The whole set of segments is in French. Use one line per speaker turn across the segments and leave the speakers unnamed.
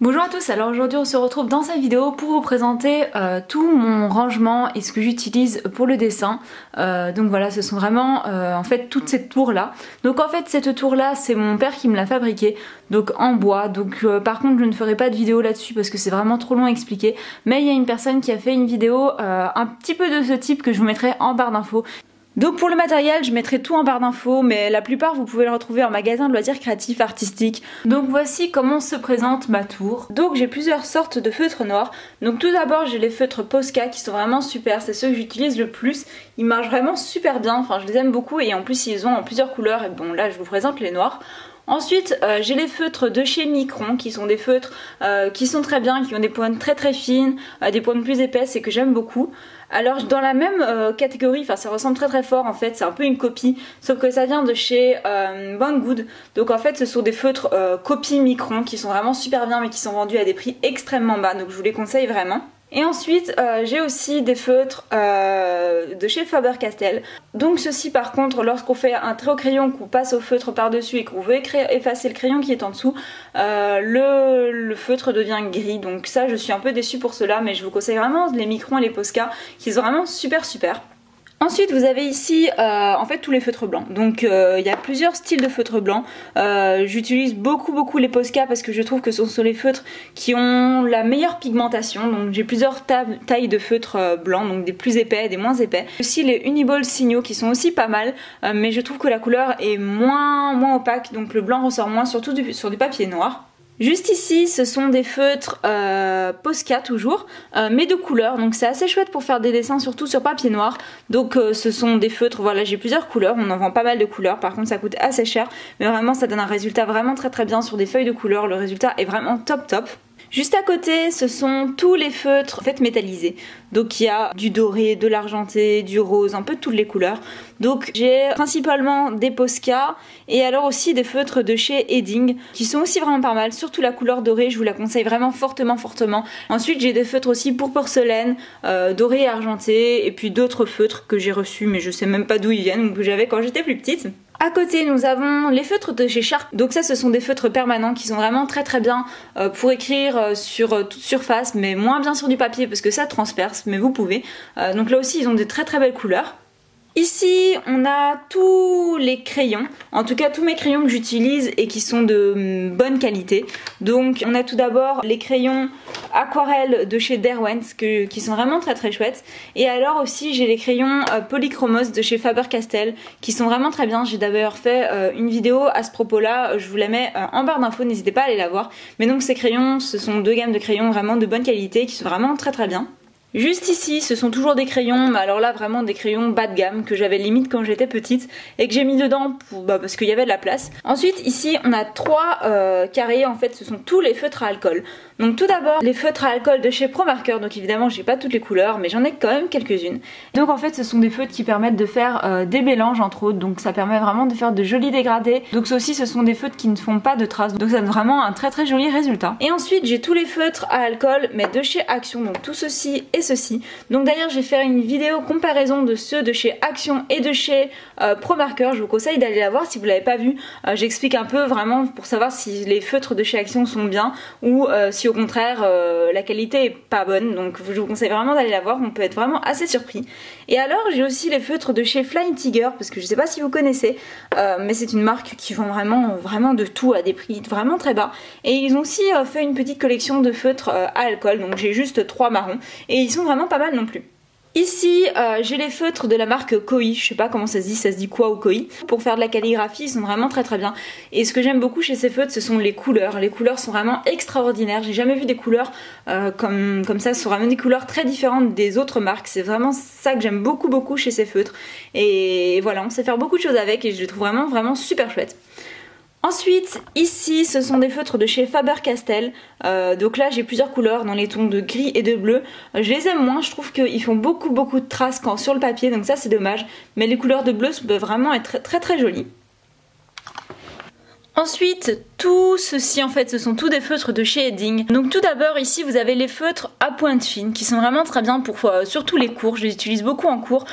Bonjour à tous, alors aujourd'hui on se retrouve dans cette vidéo pour vous présenter tout mon rangement et ce que j'utilise pour le dessin. Donc voilà, ce sont vraiment en fait toute cette tour là. Donc en fait cette tour là c'est mon père qui me l'a fabriquée, donc en bois. Donc par contre je ne ferai pas de vidéo là-dessus parce que c'est vraiment trop long à expliquer. Mais il y a une personne qui a fait une vidéo un petit peu de ce type que je vous mettrai en barre d'infos. Donc pour le matériel, je mettrai tout en barre d'infos, mais la plupart vous pouvez le retrouver en magasin de loisirs créatifs artistiques. Donc voici comment se présente ma tour. Donc j'ai plusieurs sortes de feutres noirs. Donc tout d'abord j'ai les feutres Posca qui sont vraiment super, c'est ceux que j'utilise le plus. Ils marchent vraiment super bien, enfin je les aime beaucoup et en plus ils ont en plusieurs couleurs et bon là je vous présente les noirs. Ensuite j'ai les feutres de chez Micron qui sont des feutres qui sont très bien, qui ont des pointes très fines, des pointes plus épaisses et que j'aime beaucoup. Alors dans la même catégorie, enfin ça ressemble très fort en fait, c'est un peu une copie, sauf que ça vient de chez Banggood. Donc en fait ce sont des feutres copie Micron qui sont vraiment super bien mais qui sont vendus à des prix extrêmement bas, donc je vous les conseille vraiment. Et ensuite j'ai aussi des feutres de chez Faber-Castell. Donc ceci par contre lorsqu'on fait un trait au crayon, qu'on passe au feutre par dessus et qu'on veut effacer le crayon qui est en dessous, le feutre devient gris. Donc ça je suis un peu déçue pour cela, mais je vous conseille vraiment les Micron et les Posca qui sont vraiment super. Ensuite vous avez ici en fait tous les feutres blancs. Donc il y a plusieurs styles de feutres blancs. J'utilise beaucoup les Posca parce que je trouve que ce sont les feutres qui ont la meilleure pigmentation. Donc j'ai plusieurs tailles de feutres blancs, donc des plus épais, des moins épais. Aussi les Uniball Signaux qui sont aussi pas mal, mais je trouve que la couleur est moins opaque, donc le blanc ressort moins, surtout sur du papier noir. Juste ici ce sont des feutres Posca toujours, mais de couleur, donc c'est assez chouette pour faire des dessins surtout sur papier noir. Donc ce sont des feutres, voilà j'ai plusieurs couleurs, on en vend pas mal de couleurs, par contre ça coûte assez cher, mais vraiment ça donne un résultat vraiment très bien sur des feuilles de couleur, le résultat est vraiment top. Juste à côté, ce sont tous les feutres en fait métallisés. Donc il y a du doré, de l'argenté, du rose, un peu toutes les couleurs. Donc j'ai principalement des Posca et alors aussi des feutres de chez Edding qui sont aussi vraiment pas mal. Surtout la couleur dorée, je vous la conseille vraiment fortement. Ensuite j'ai des feutres aussi pour porcelaine, doré et argenté, et puis d'autres feutres que j'ai reçus mais je sais même pas d'où ils viennent, que j'avais quand j'étais plus petite. À côté nous avons les feutres de chez Sharp. Donc ça ce sont des feutres permanents qui sont vraiment très bien pour écrire sur toute surface, mais moins bien sur du papier parce que ça transperce, mais vous pouvez. Donc là aussi ils ont des très belles couleurs. Ici on a tous les crayons, en tout cas tous mes crayons que j'utilise et qui sont de bonne qualité. Donc on a tout d'abord les crayons aquarelles de chez Derwent qui sont vraiment très chouettes. Et alors aussi j'ai les crayons polychromos de chez Faber-Castell qui sont vraiment très bien. J'ai d'ailleurs fait une vidéo à ce propos là, je vous la mets en barre d'infos, n'hésitez pas à aller la voir. Mais donc ces crayons, ce sont deux gammes de crayons vraiment de bonne qualité qui sont vraiment très bien. Juste ici, ce sont toujours des crayons, mais alors là vraiment des crayons bas de gamme que j'avais limite quand j'étais petite et que j'ai mis dedans parce qu'il y avait de la place. Ensuite ici on a trois carrés, en fait ce sont tous les feutres à alcool. Donc tout d'abord les feutres à alcool de chez Pro Marker, donc évidemment j'ai pas toutes les couleurs mais j'en ai quand même quelques-unes. Donc en fait ce sont des feutres qui permettent de faire des mélanges entre autres, donc ça permet vraiment de faire de jolis dégradés. Donc ça aussi ce sont des feutres qui ne font pas de traces, donc ça donne vraiment un très joli résultat. Et ensuite j'ai tous les feutres à alcool mais de chez Action, donc tout ceci et ceci. Donc d'ailleurs j'ai fait une vidéo comparaison de ceux de chez Action et de chez Pro Marker, je vous conseille d'aller la voir si vous l'avez pas vu. J'explique un peu vraiment pour savoir si les feutres de chez Action sont bien ou si au contraire la qualité est pas bonne. Donc je vous conseille vraiment d'aller la voir, on peut être vraiment assez surpris. Et alors j'ai aussi les feutres de chez Flying Tiger, parce que je sais pas si vous connaissez, mais c'est une marque qui vend vraiment de tout à des prix vraiment très bas. Et ils ont aussi fait une petite collection de feutres à alcool, donc j'ai juste 3 marrons et ils sont vraiment pas mal non plus. Ici j'ai les feutres de la marque Koi, je sais pas comment ça se dit quoi ou Koi. Pour faire de la calligraphie ils sont vraiment très bien. Et ce que j'aime beaucoup chez ces feutres ce sont les couleurs. Les couleurs sont vraiment extraordinaires, j'ai jamais vu des couleurs comme ça, ce sont vraiment des couleurs très différentes des autres marques. C'est vraiment ça que j'aime beaucoup chez ces feutres. Et voilà, on sait faire beaucoup de choses avec et je les trouve vraiment super chouettes. Ensuite, ici, ce sont des feutres de chez Faber-Castell. Donc là, j'ai plusieurs couleurs dans les tons de gris et de bleu. Je les aime moins, je trouve qu'ils font beaucoup de traces sur le papier, donc ça c'est dommage. Mais les couleurs de bleu peuvent vraiment être très jolies. Ensuite, tout ceci en fait ce sont tous des feutres de chez Edding. Donc tout d'abord ici vous avez les feutres à pointe fine qui sont vraiment très bien pour surtout les cours. Je les utilise beaucoup en cours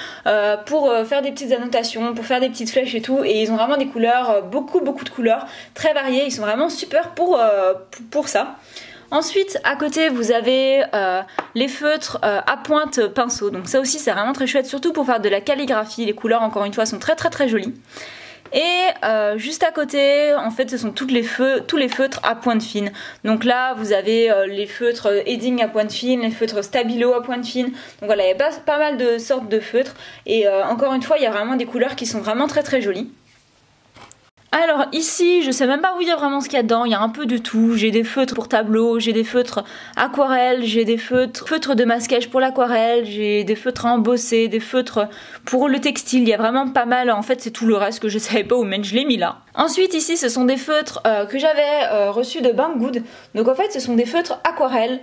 pour faire des petites annotations, pour faire des petites flèches et tout. Et ils ont vraiment des couleurs, beaucoup de couleurs très variées. Ils sont vraiment super pour ça. Ensuite à côté vous avez les feutres à pointe pinceau, donc ça aussi c'est vraiment très chouette, surtout pour faire de la calligraphie. Les couleurs encore une fois sont très jolies. Et juste à côté, en fait, ce sont tous les feutres à pointe fine. Donc là, vous avez les feutres Edding à pointe fine, les feutres Stabilo à pointe fine. Donc voilà, il y a pas mal de sortes de feutres. Et encore une fois, il y a vraiment des couleurs qui sont vraiment très jolies. Alors ici, je sais même pas vous dire vraiment ce qu'il y a dedans, il y a un peu de tout. J'ai des feutres pour tableau, j'ai des feutres aquarelles, j'ai des feutres de masquage pour l'aquarelle, j'ai des feutres à embosser, des feutres pour le textile, il y a vraiment pas mal. En fait c'est tout le reste que je savais pas où mettre, je l'ai mis là. Ensuite ici ce sont des feutres que j'avais reçus de Banggood. Donc en fait ce sont des feutres aquarelles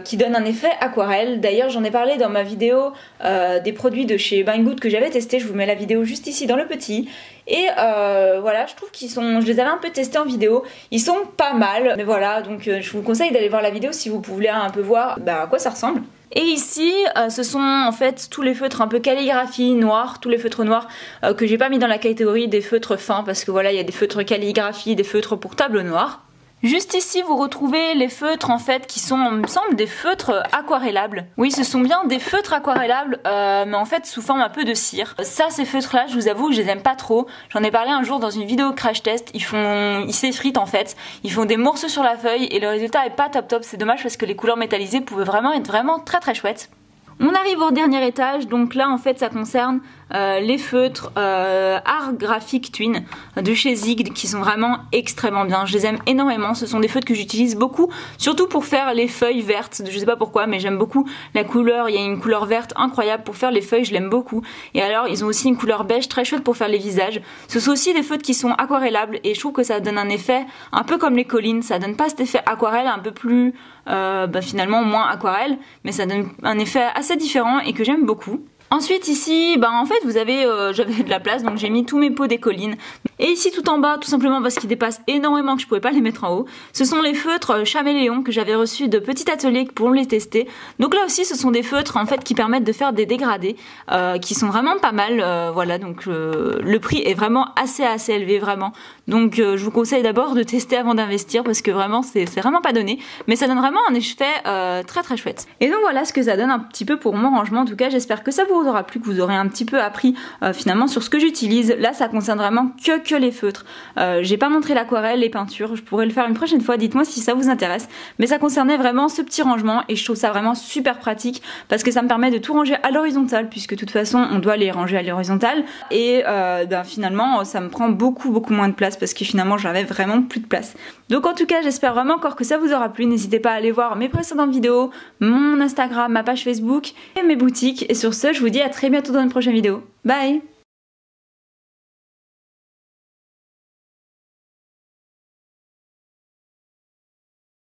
qui donnent un effet aquarelle. D'ailleurs j'en ai parlé dans ma vidéo des produits de chez Banggood que j'avais testé, je vous mets la vidéo juste ici dans le petit. Et voilà, je trouve qu'ils sont, je les avais un peu testés en vidéo, ils sont pas mal, mais voilà, donc je vous conseille d'aller voir la vidéo si vous voulez un peu voir à quoi ça ressemble. Et ici, ce sont en fait tous les feutres un peu calligraphie noirs, tous les feutres noirs que j'ai pas mis dans la catégorie des feutres fins, parce que voilà, il y a des feutres calligraphie, des feutres pour tableau noir. Juste ici vous retrouvez les feutres en fait qui sont, il me semble, des feutres aquarellables. Oui, ce sont bien des feutres aquarellables mais en fait sous forme un peu de cire. Ça, ces feutres là, je vous avoue, je les aime pas trop. J'en ai parlé un jour dans une vidéo crash test. Ils s'effritent en fait, ils font des morceaux sur la feuille et le résultat est pas top. C'est dommage parce que les couleurs métallisées pouvaient vraiment être très chouettes. On arrive au dernier étage, donc là en fait ça concerne les feutres Art Graphic Twin de chez Zig qui sont vraiment extrêmement bien, je les aime énormément. Ce sont des feutres que j'utilise beaucoup, surtout pour faire les feuilles vertes, je sais pas pourquoi mais j'aime beaucoup la couleur, il y a une couleur verte incroyable pour faire les feuilles, je l'aime beaucoup. Et alors ils ont aussi une couleur beige très chouette pour faire les visages. Ce sont aussi des feutres qui sont aquarellables et je trouve que ça donne un effet un peu comme les collines, ça donne pas cet effet aquarelle, un peu plus finalement moins aquarelle, mais ça donne un effet assez différent et que j'aime beaucoup. Ensuite ici, en fait vous avez, j'avais de la place donc j'ai mis tous mes pots des collines. Et ici tout en bas, tout simplement parce qu'ils dépassent énormément que je pouvais pas les mettre en haut, ce sont les feutres Chaméléon que j'avais reçus de Petit Atelier pour les tester. Donc là aussi ce sont des feutres en fait qui permettent de faire des dégradés qui sont vraiment pas mal, voilà, donc le prix est vraiment assez élevé vraiment. Donc je vous conseille d'abord de tester avant d'investir parce que vraiment c'est vraiment pas donné, mais ça donne vraiment un effet très chouette. Et donc voilà ce que ça donne un petit peu pour mon rangement. En tout cas j'espère que ça vous aura plu, que vous aurez un petit peu appris finalement sur ce que j'utilise. Là ça concerne vraiment que les feutres. J'ai pas montré l'aquarelle, les peintures, je pourrais le faire une prochaine fois, dites-moi si ça vous intéresse. Mais ça concernait vraiment ce petit rangement et je trouve ça vraiment super pratique parce que ça me permet de tout ranger à l'horizontale puisque de toute façon on doit les ranger à l'horizontale et finalement ça me prend beaucoup moins de place parce que finalement j'avais vraiment plus de place. Donc en tout cas j'espère vraiment encore que ça vous aura plu. N'hésitez pas à aller voir mes précédentes vidéos, mon Instagram, ma page Facebook et mes boutiques. Et sur ce je vous dis à très bientôt dans une prochaine vidéo. Bye!